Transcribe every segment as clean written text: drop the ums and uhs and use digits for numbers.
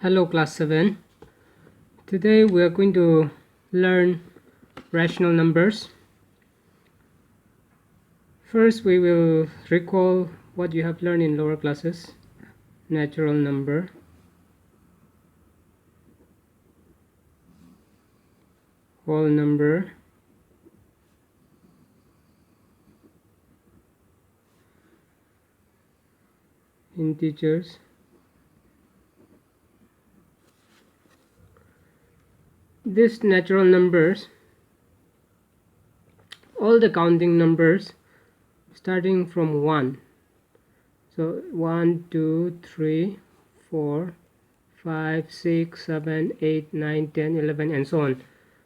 Hello class 7. Today we are going to learn rational numbers. First we will recall what you have learned in lower classes. Natural number, whole number, integers, these natural numbers, all the counting numbers starting from 1. So 1, 2, 3, 4, 5, 6, 7, 8, 9, 10, 11 and so on.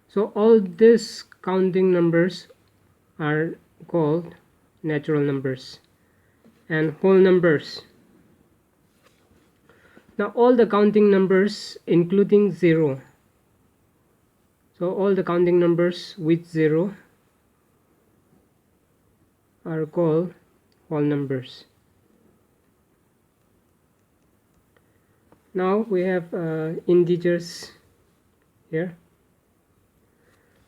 So all these counting numbers are called natural numbers. And whole numbers. Now all the counting numbers including 0. So all the counting numbers with 0 are called whole numbers. Now we have integers here.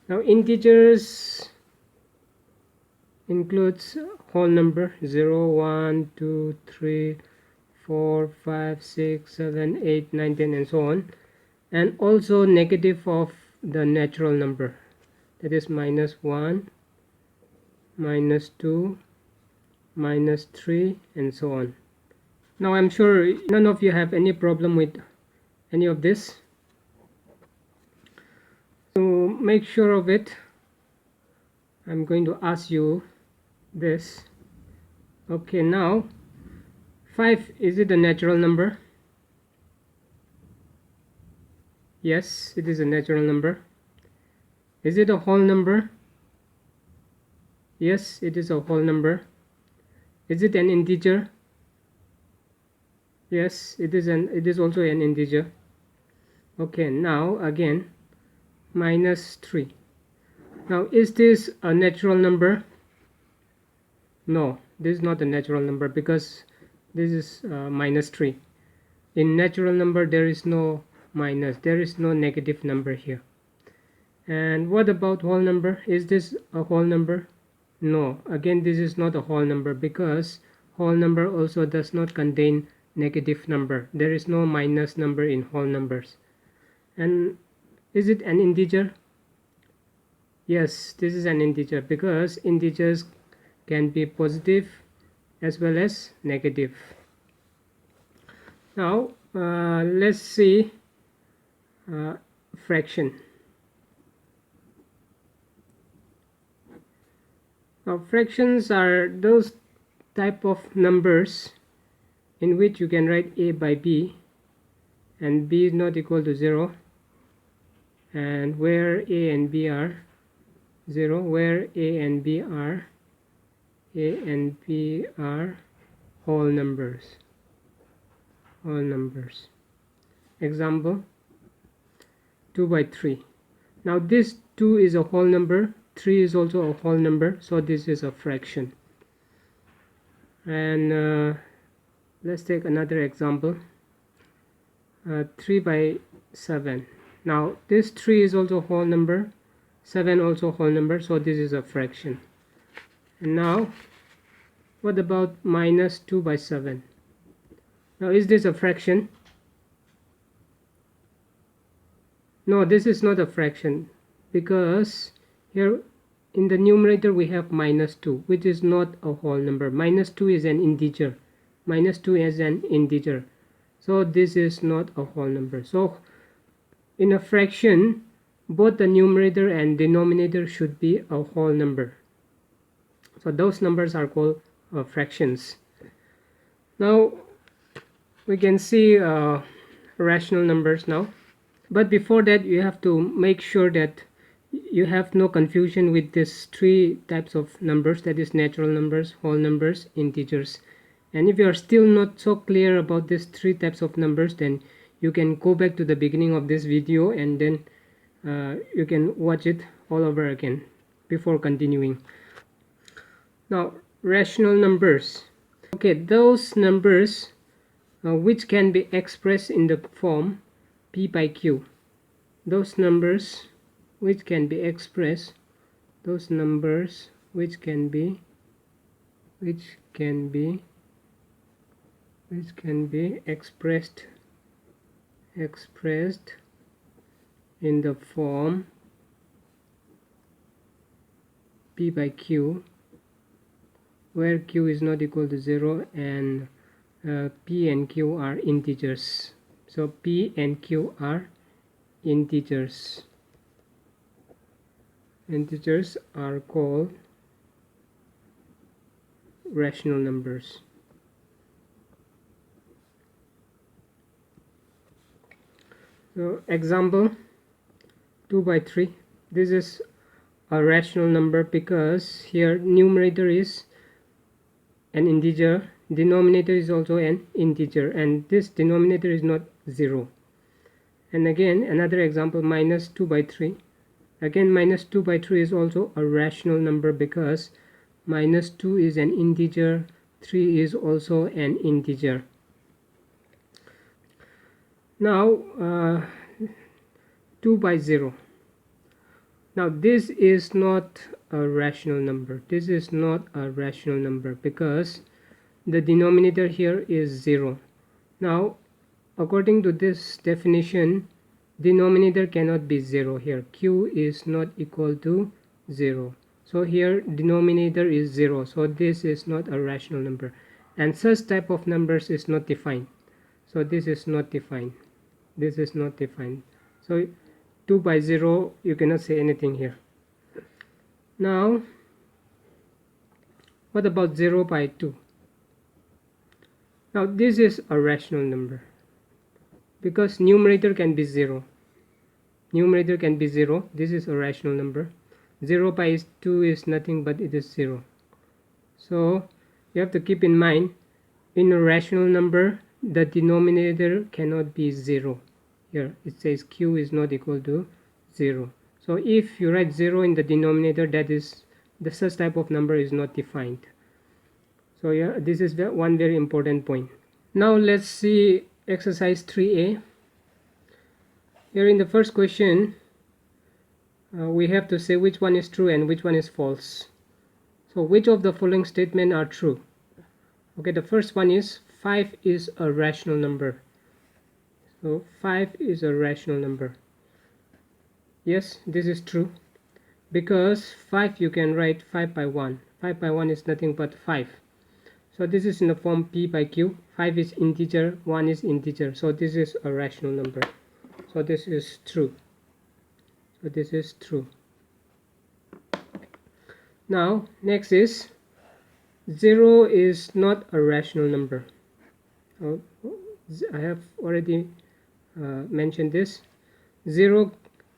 Now integers includes whole number 0, 1, 2, 3, 4, 5, 6, 7, 8, 9, 10 and so on, and also negative of the natural number, that is -1, -2, -3 and so on. Now I'm sure none of you have any problem with any of this. To make sure of it, I'm going to ask you this. Okay, now 5, is it a natural number? Yes, it is a natural number. Is it a whole number? Yes, it is a whole number. Is it an integer? Yes, it is also an integer. Okay, now again -3. Now is this a natural number? No, this is not a natural number because this is -3. In natural number there is no minus, there is no negative number here. And what about whole number? Is this a whole number? No, again this is not a whole number because whole number also does not contain negative number. There is no minus number in whole numbers. And is it an integer? Yes, this is an integer because integers can be positive as well as negative. Now let's see fraction. Now fractions are those type of numbers in which you can write a by b and b is not equal to 0, and where a and b are 0, where a and b are whole numbers. Example 2 by 3. Now this 2 is a whole number, 3 is also a whole number, so this is a fraction. And let's take another example, 3 by 7. Now this 3 is also a whole number, 7 also a whole number, so this is a fraction. And now what about -2 by 7? Now is this a fraction? No, this is not a fraction because here in the numerator we have -2, which is not a whole number. -2 is an integer. -2 is an integer. So this is not a whole number. So in a fraction, both the numerator and denominator should be a whole number. So those numbers are called fractions. Now we can see rational numbers now. But before that, you have to make sure that you have no confusion with these 3 types of numbers, that is natural numbers, whole numbers, integers. And if you are still not so clear about these 3 types of numbers, then you can go back to the beginning of this video and then you can watch it all over again before continuing. Now rational numbers. Okay, those numbers which can be expressed in the form p by q, those numbers which can be expressed, those numbers which can be expressed in the form p by q, where q is not equal to 0 and p and q are integers. So p and q are integers. Integers are called rational numbers. So example 2 by 3, this is a rational number because here numerator is an integer, denominator is also an integer, and this denominator is not 0. And again another example, minus 2 by 3. Again minus 2 by 3 is also a rational number because minus 2 is an integer, 3 is also an integer. Now 2 by 0. Now this is not a rational number. This is not a rational number because the denominator here is 0. Now according to this definition, denominator cannot be 0 here. Q is not equal to 0. So here denominator is 0. So this is not a rational number. And such type of numbers is not defined. So this is not defined. This is not defined. So 2 by 0, you cannot say anything here. Now what about 0 by 2? Now this is a rational number because numerator can be 0. Numerator can be 0. This is a rational number. 0 by 2 is nothing but it is 0. So you have to keep in mind, in a rational number the denominator cannot be 0. Here it says q is not equal to 0. So if you write 0 in the denominator, that is the such type of number is not defined. So yeah, this is one very important point. Now let's see exercise 3a. Here in the first question we have to say which one is true and which one is false. So which of the following statements are true? Okay, the first one is 5 is a rational number. So 5 is a rational number. Yes, this is true because 5 you can write 5 by 1. 5 by 1 is nothing but 5. So this is in the form p by q. 5 is integer, 1 is integer. So this is a rational number. So this is true. So this is true. Now next is 0 is not a rational number. I have already mentioned this. 0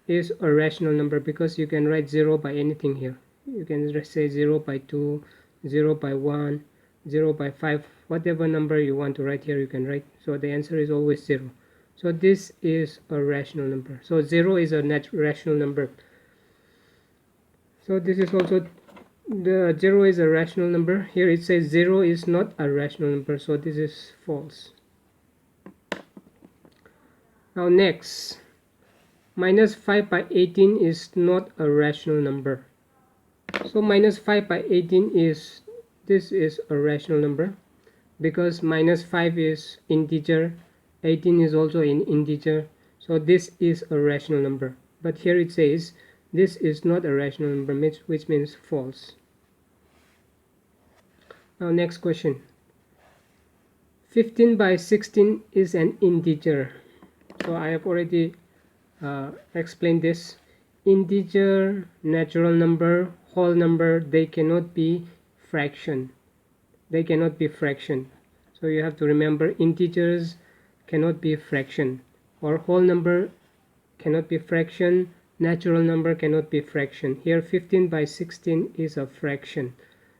is a rational number because you can write 0 by anything here. You can say 0 by 2, 0 by 1, 0 by 5, whatever number you want to write here you can write. So the answer is always 0. So this is a rational number. So 0 is a rational number. So this is also the 0 is a rational number. Here it says 0 is not a rational number. So this is false. Now next, minus 5 by 18 is not a rational number. So minus 5 by 18 is, this is a rational number because minus 5 is integer, 18 is also an integer. So this is a rational number. But here it says this is not a rational number, which means false. Now next question. 15 by 16 is an integer. So I have already explained this. Integer, natural number, whole number, they cannot be fraction. They cannot be fraction. So you have to remember, integers cannot be fraction, or whole number cannot be fraction, natural number cannot be fraction. Here 15 by 16 is a fraction.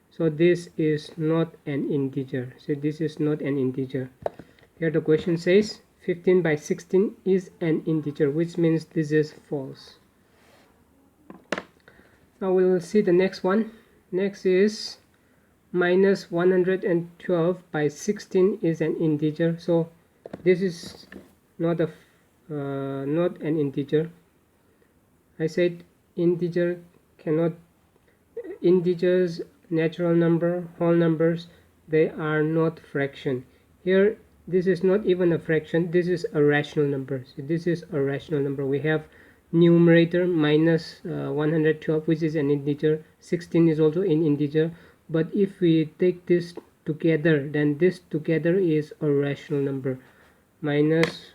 So this is not an integer. So this is not an integer. Here the question says 15 by 16 is an integer, which means this is false. Now we will see the next one. Next is minus 112 by 16 is an integer. So this is not a not an integer. I said integer cannot, integers, natural number, whole numbers, they are not fraction. Here this is not even a fraction, this is a rational number. So this is a rational number. We have numerator minus 112, which is an integer. 16 is also an integer, but if we take this together, then this together is a rational number. Minus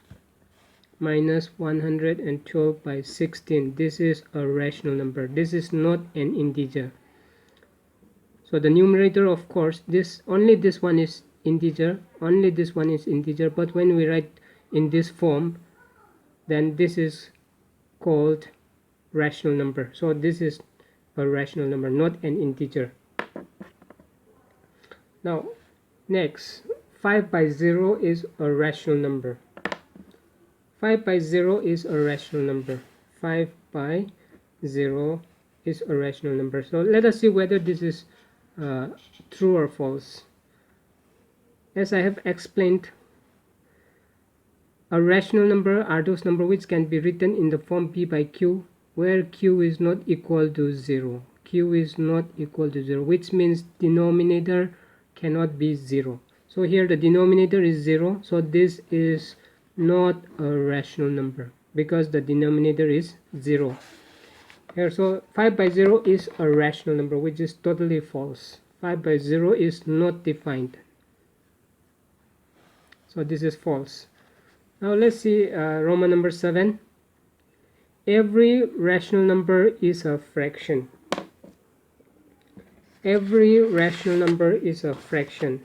112 by 16, this is a rational number. This is not an integer. So the numerator, of course, this only this one is integer, only this one is integer, but when we write in this form, then this is called rational number. So this is a rational number, not an integer. Now next, 5 by 0 is a rational number. 5 by 0 is a rational number. 5 by 0 is a rational number. So let us see whether this is true or false. As I have explained, a rational number are those numbers which can be written in the form p by q, where q is not equal to 0. Q is not equal to 0, which means denominator cannot be 0. So here the denominator is 0, so this is not a rational number because the denominator is 0 here. So 5 by 0 is a rational number, which is totally false. 5 by 0 is not defined, so this is false. Now let's see Roman number 7. Every rational number is a fraction. Every rational number is a fraction.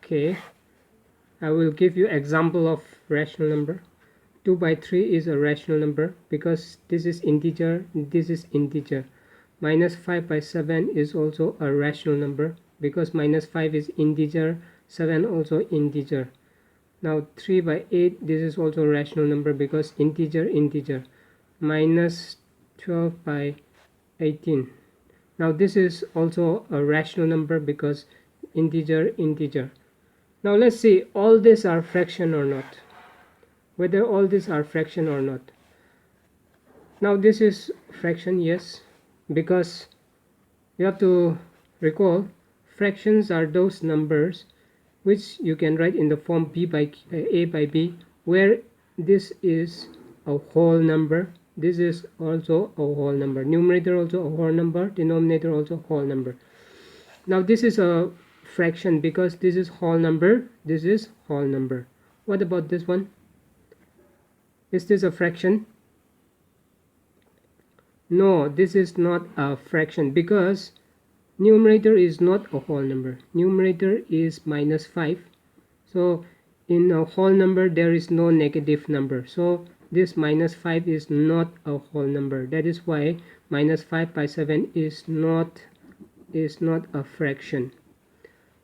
Okay, I will give you example of rational number. 2 by 3 is a rational number because this is integer, this is integer. Minus 5 by 7 is also a rational number because minus 5 is integer, 7 also integer. Now 3 by 8, this is also a rational number because integer, integer. Minus 12 by 18. Now this is also a rational number because integer, integer. Now let's see, all these are fraction or not. Whether all these are fraction or not. Now this is fraction, yes, because you have to recall fractions are those numbers which you can write in the form b by a by b, where this is a whole number, this is also a whole number, numerator also a whole number, denominator also a whole number. Now this is a fraction because this is whole number, this is whole number. What about this one? Is this a fraction? No, this is not a fraction because numerator is not a whole number. Numerator is minus 5. So in a whole number there is no negative number. So this minus 5 is not a whole number. That is why minus 5 by 7 is not a fraction.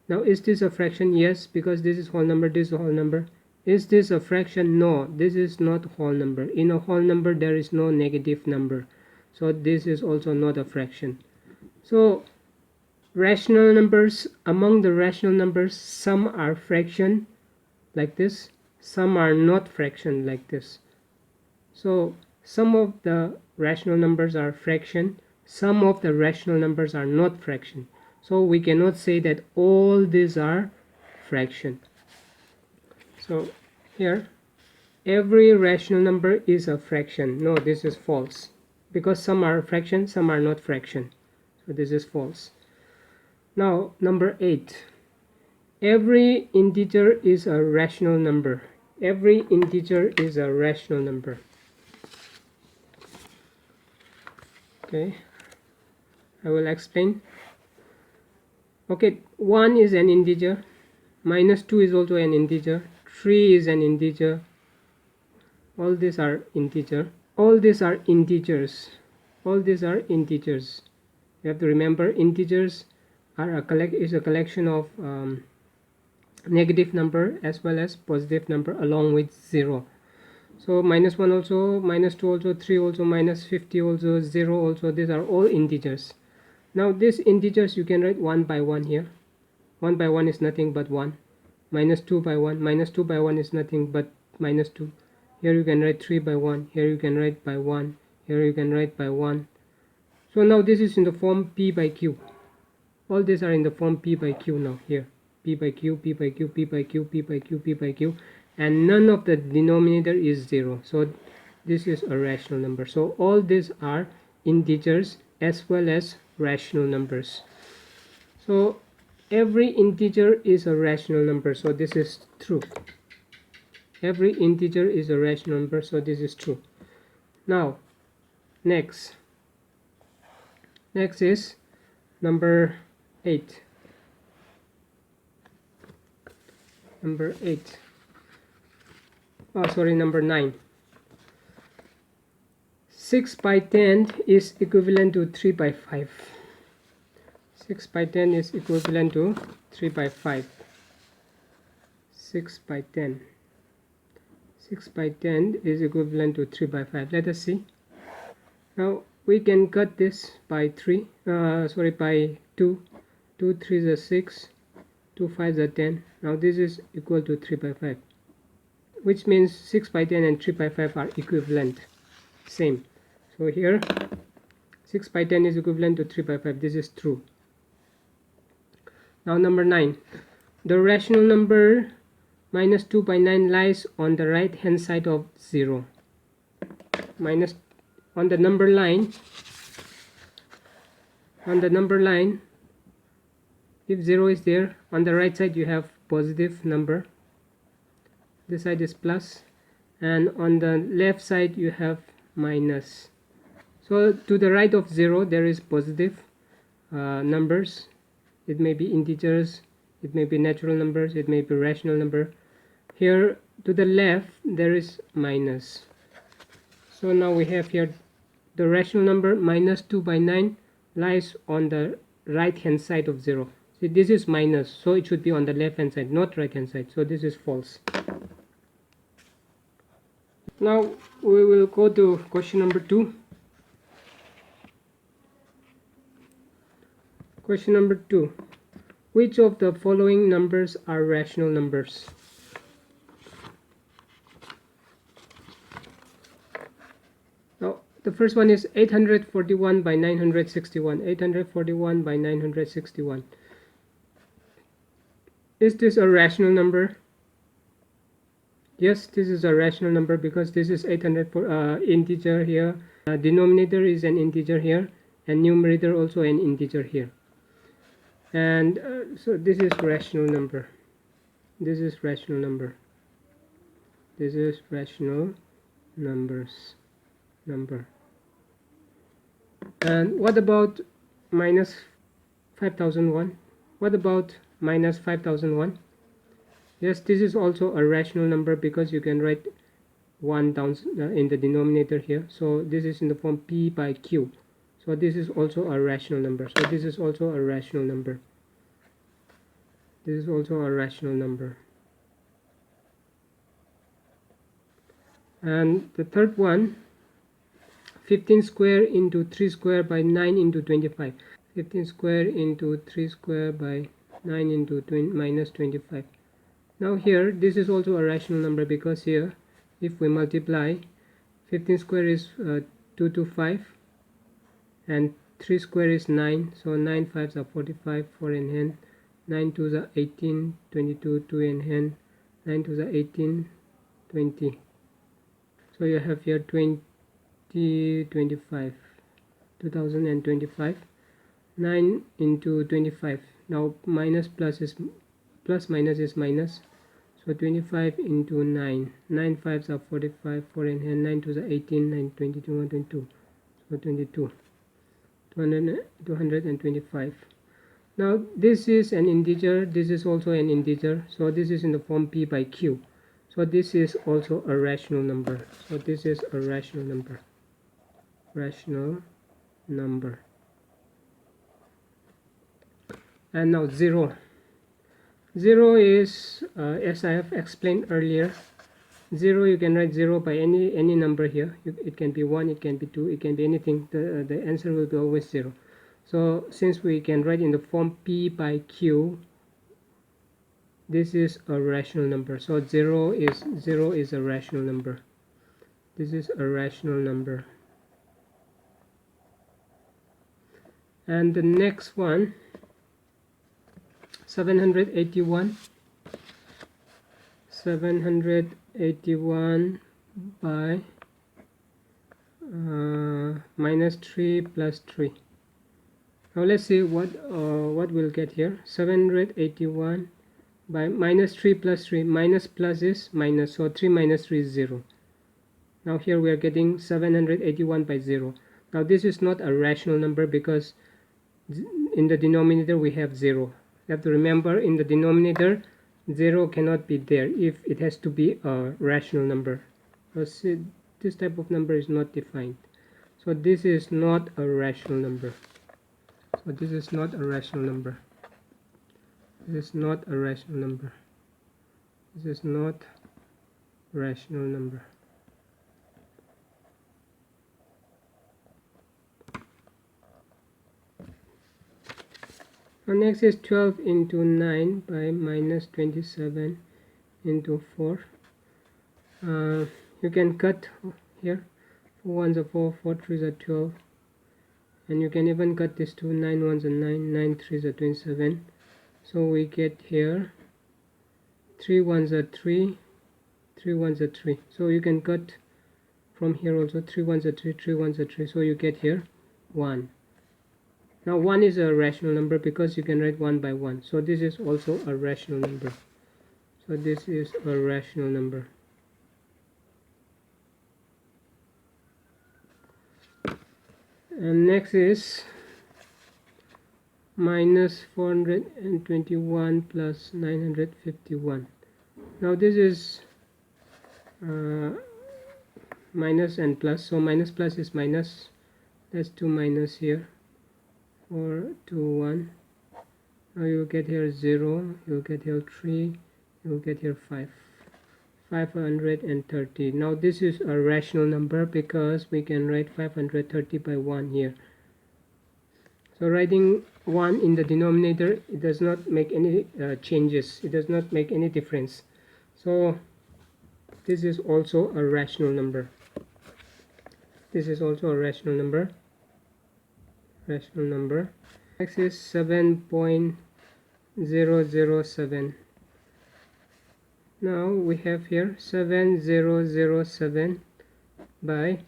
Now is this a fraction? Yes, because this is whole number, this is a whole number. Is this a fraction? No, this is not a whole number. In a whole number there is no negative number. So this is also not a fraction. So rational numbers, among the rational numbers, some are fraction like this, some are not fraction like this. So some of the rational numbers are fraction, some of the rational numbers are not fraction. So we cannot say that all these are fraction. So here every rational number is a fraction. No, this is false because some are fraction, some are not fraction. So this is false. Now number 8. Every integer is a rational number. Every integer is a rational number. Okay, I will explain. Okay, 1 is an integer, minus 2 is also an integer, 3 is an integer. All these are integer. All these are integers. All these are integers. You have to remember, integers are a collection of negative number as well as positive number along with 0. So minus 1 also, minus 2 also, 3 also, minus 50 also, 0 also. These are all integers. Now these integers you can write 1 by 1 here. 1 by 1 is nothing but 1. Minus 2 by 1. Minus 2 by 1 is nothing but minus 2. Here you can write 3 by 1. Here you can write by 1. Here you can write by 1. So now this is in the form p by q. All these are in the form p by q now. Here p by q, p by q, p by q, p by q, p by q, and none of the denominator is 0. So this is a rational number. So all these are integers as well as rational numbers. So every integer is a rational number, so this is true. Every integer is a rational number, so this is true. Now next is number 8. Number 9. 6 by 10 is equivalent to 3 by 5. 6 by 10 is equivalent to 3 by 5. 6 by 10. 6 by 10 is equivalent to 3 by 5. Let us see. Now we can cut this by 3. By 2. 2 3s are 6. 2 5s are 10. Now this is equal to 3 by 5. Which means 6 by 10 and 3 by 5 are equivalent. Same. So here 6 by 10 is equivalent to 3 by 5. This is true. Now number 9. The rational number minus 2 by 9 lies on the right hand side of 0. Minus on the number line. On the number line, if 0 is there, on the right side you have positive number. This side is plus, and on the left side you have minus. So to the right of 0 there is positive numbers. It may be integers, it may be natural numbers, it may be rational number. Here to the left there is minus. So now we have here the rational number minus 2 by 9 lies on the right hand side of 0. See, this is minus, so it should be on the left hand side, not right hand side. So this is false. Now we will go to question number 2. Question number 2. Which of the following numbers are rational numbers? Now the first one is 841 by 961. 841 by 961. Is this a rational number? Yes, this is a rational number because this is 800 integer here. Denominator is an integer here, and numerator also an integer here. And so this is rational number. This is rational number. This is rational numbers number. And what about minus 5001? What about minus 5001? Yes, this is also a rational number because you can write 1 down in the denominator here. So this is in the form p by q. So this is also a rational number. So this is also a rational number. This is also a rational number. And the third one, 15 square into 3 square by 9 into 25. 15 square into 3 square by 9 into minus 25. Now here this is also a rational number because here if we multiply, 15 square is 225 and 3 square is 9, so 9 5s are 45, 4 in hand, 9 2s are 18, 22, 2 in hand, 9 2s are 18, 20. So you have here 2025, 2025, 9 into 25. Now minus plus is plus, minus is minus. So 25 into 9. 9 5s are 45, 4 in hand, 9 2s are 18, 9 22, 122. So 22. 225. Now this is an integer, this is also an integer, so this is in the form p by q. So this is also a rational number. So this is a rational number. Rational number. And now 0. 0 is, as I have explained earlier, 0 you can write 0 by any number here. It can be 1, it can be 2, it can be anything. The answer will be always 0. So since we can write in the form p by q, this is a rational number. So 0 is a rational number. This is a rational number. And the next one, 781 by minus 3 plus 3. Now let's see what we'll get here. 781 by minus 3 plus 3. Minus plus is minus, so 3 minus 3 is 0. Now here we are getting 781 by 0. Now this is not a rational number because in the denominator we have 0. You have to remember, in the denominator 0 cannot be there if it has to be a rational number. Because this type of number is not defined. So this is not a rational number. So this is not a rational number. This is not a rational number. This is not rational number. Now next is 12 into 9 by minus 27 into 4. You can cut here. 4 1s are 4, 4 3s are 12. And you can even cut this to 9 1s are 9, 9 3s are 27. So we get here 3 1s are 3, 3 1s are 3. So you can cut from here also. 3 1s are 3, 3 1s are 3. So you get here 1. Now 1 is a rational number because you can write 1 by 1. So this is also a rational number. So this is a rational number. And next is minus 421 plus 951. Now this is minus and plus. So minus plus is minus. Let's do minus here. 4 2 1. Now you will get here 0, you will get here 3, you will get here 5. 530. Now this is a rational number because we can write 530 by 1 here. So writing 1 in the denominator, it does not make any changes. It does not make any difference. So this is also a rational number. This is also a rational number. Rational number. Next is 7.007. Now we have here 7007 by,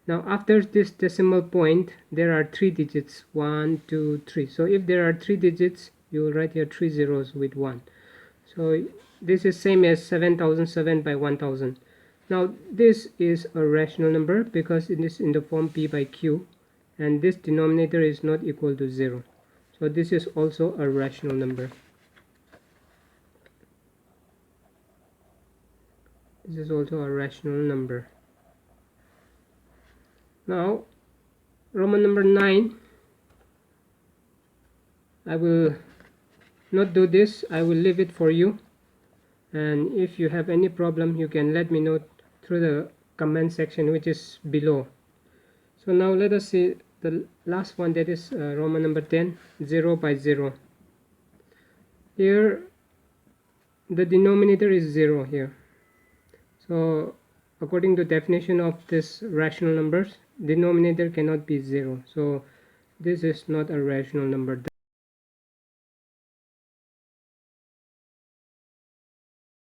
now after this decimal point there are 3 digits, 1 2 3. So if there are 3 digits, you will write here 3 zeros with 1. So this is same as 7007 by 1000. Now this is a rational number because it is in the form p by q, and this denominator is not equal to 0. So this is also a rational number. This is also a rational number. Now Roman number 9, I will not do this. I will leave it for you, and if you have any problem you can let me know through the comment section which is below. So now let us see the last one, that is Roman number 10, 0 by 0. Here the denominator is 0 here. So according to definition of this rational numbers, denominator cannot be 0. So this is not a rational number.